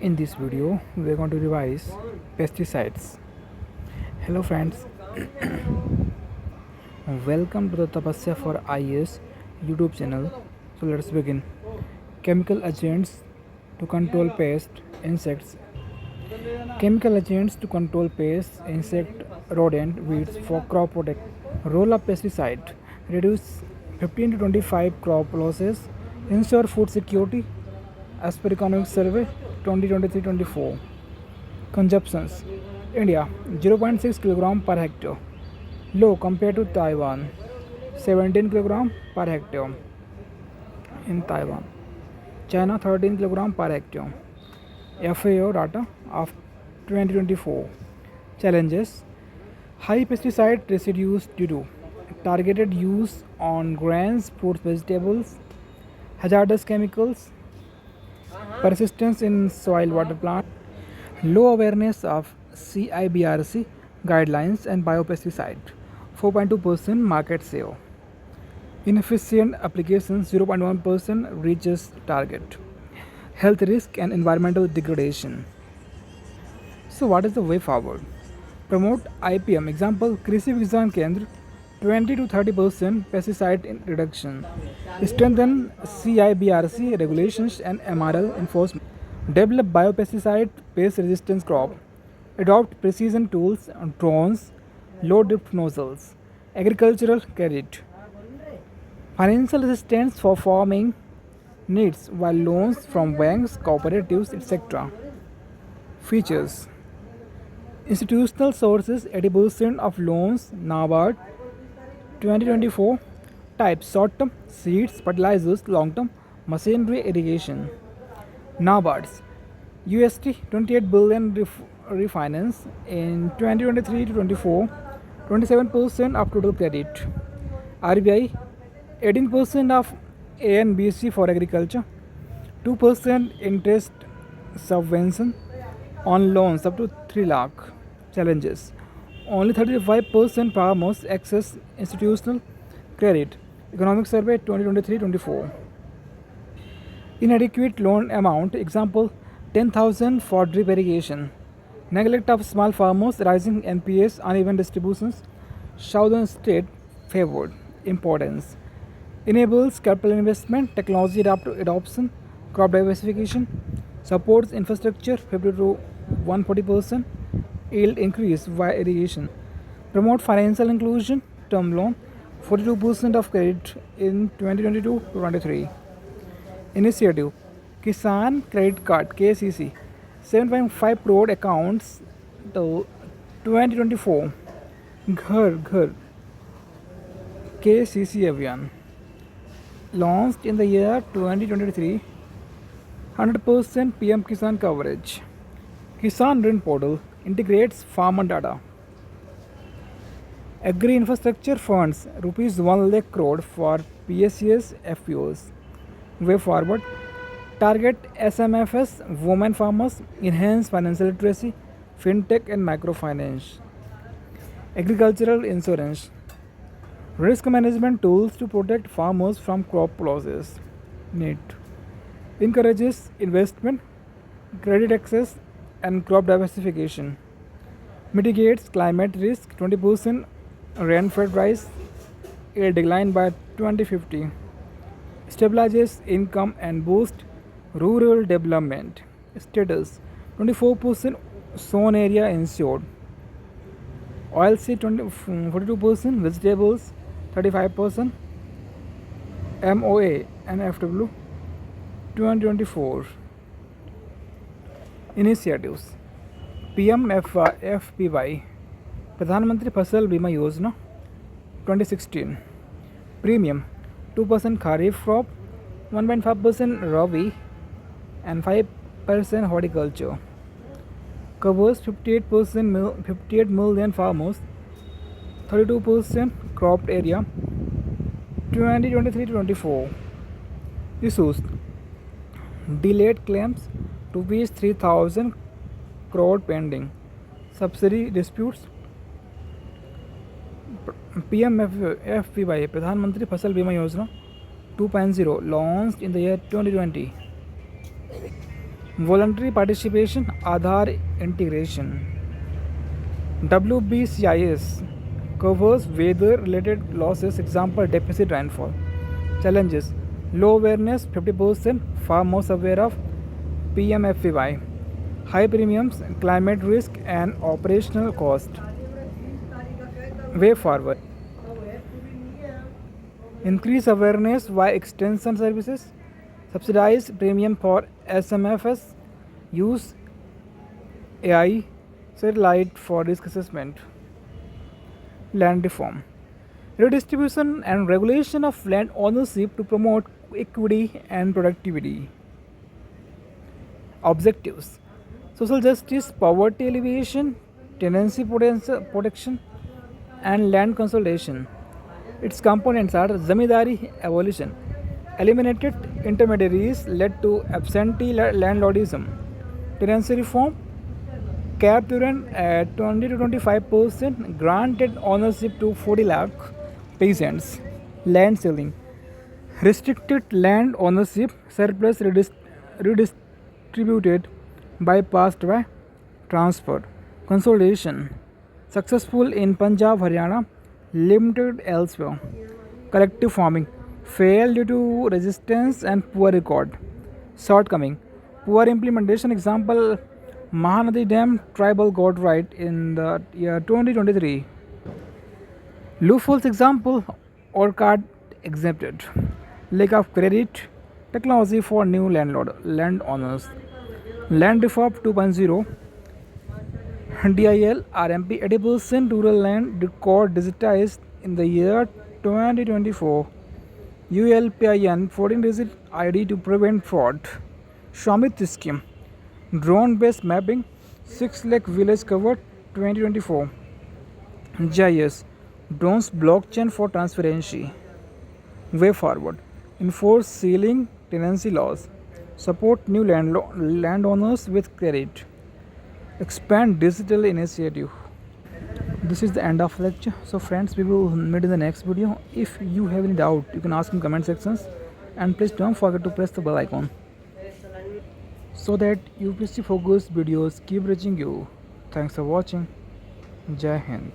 In this video, we are going to revise pesticides. Hello friends, welcome to the Tapasya for IAS YouTube channel. So let's begin. Chemical agents to control pests, insects. Chemical agents to control pests, insect, rodent, weeds for crop protection. Role of pesticide: reduce 15 to 25 crop losses, ensure food security, as per Economic Survey 2023-24. Consumptions: India 0.6 kg per hectare, low compared to Taiwan, 17 kg per hectare in Taiwan. China 13 kg per hectare. FAO data of 2024. Challenges: high pesticide residues due to targeted use on grains, fruits, vegetables, hazardous chemicals, persistence in soil water plant, low awareness of CIBRC guidelines and biopesticide, 4.2% market share, inefficient applications, 0.1% reaches target, health risk and environmental degradation. So what is the way forward? Promote IPM, example Krishi Vigyan Kendra, 20 to 30% pesticide reduction. Strengthen CIBRC regulations and MRL enforcement. Develop biopesticide pest resistance crop. Adopt precision tools, drones, low drift nozzles. Agricultural credit. Financial assistance for farming needs while loans from banks, cooperatives, etc. Features: institutional sources 80% of loans, NABARD 2024. Types: short term, seeds, fertilizers, long term, machinery, irrigation. NABARDs USD 28 billion refinance in 2023 to 24, 27% of total credit. RBI 18% of ANBC for agriculture, 2% interest subvention on loans up to 3 lakh. Challenges: only 35% farmers access institutional credit. Economic Survey 2023-24. Inadequate loan amount, example 10,000 for drip irrigation. Neglect of small farmers, rising NPS, uneven distributions. Southern state favored. Importance: enables capital investment, technology adoption, crop diversification, supports infrastructure 50 to 140%, yield increase via irrigation. Promote financial inclusion, term loan 42% of credit in 2022-23. Initiative: Kisan Credit Card KCC 7.5 crore accounts till 2024. Ghar Ghar KCC Abhiyan launched in the year 2023. 100% PM Kisan coverage. Kisan Rin Portal integrates farmer data. Agri infrastructure funds rupees 1 lakh crore for PSCS FPOs. Way forward: target SMFs, women farmers, enhance financial literacy, fintech and microfinance. Agricultural insurance, risk management tools to protect farmers from crop losses. NEET encourages investment, credit access, and crop diversification. Mitigates climate risk, 20% rainfall rise, a decline by 2050. Stabilizes income and boosts rural development. Status: 24% sown area insured. Oilseed 42%, vegetables 35%. MOA and FW 2024. Initiatives: PMFBY Pradhan Mantri Fasal Bima Yojana 2016. Premium: 2% Kharif crop, 1.5% Rabi, and 5% horticulture. Covers 58 million farmers, 32% cropped area, 2023-24. Issues: delayed claims, rupees 3,000 crore pending. Subsidy disputes. PMFBY Pradhan Mantri Fasal Bima Yojana 2.0 launched in the year 2020. voluntary participation, Aadhaar integration. WBCIS covers weather-related losses, example deficit rainfall. Challenges: low awareness, 50%, farmers aware of PMFVY. High premiums, climate risk and operational cost. Way forward: increase awareness via extension services, subsidize premium for SMFs, use AI satellite for risk assessment. Land reform, redistribution and regulation of land ownership to promote equity and productivity. Objectives: social justice, poverty alleviation, tenancy protection, and land consolidation. Its components are zamindari abolition, eliminated intermediaries led to absentee landlordism, tenancy reform, capped rent at 20 to 25%, granted ownership to 40 lakh peasants, land selling, restricted land ownership, surplus redistributed, bypassed by transfer, consolidation, successful in Punjab, Haryana, limited elsewhere, collective farming, failed due to resistance and poor record, shortcoming, poor implementation, example Mahanadi Dam tribal got right in the year 2023. Loopholes, example Orchard exempted. Lack of credit, technology for new landowners. Land reform 2.0. DIL RMP 80% rural land record digitized in the year 2024. ULPIN 14-digit ID to prevent fraud. Shwamit scheme. Drone based mapping 6 lakh village covered 2024. GIS drones blockchain for transparency. Way forward: enforce ceiling tenancy laws, support new landowners with credit, expand digital initiative. This is the end of lecture. So friends, we will meet in the next video. If you have any doubt, you can ask in comment sections, and please don't forget to press the bell icon so that UPSC focused videos keep reaching you. Thanks for watching. Jai Hind.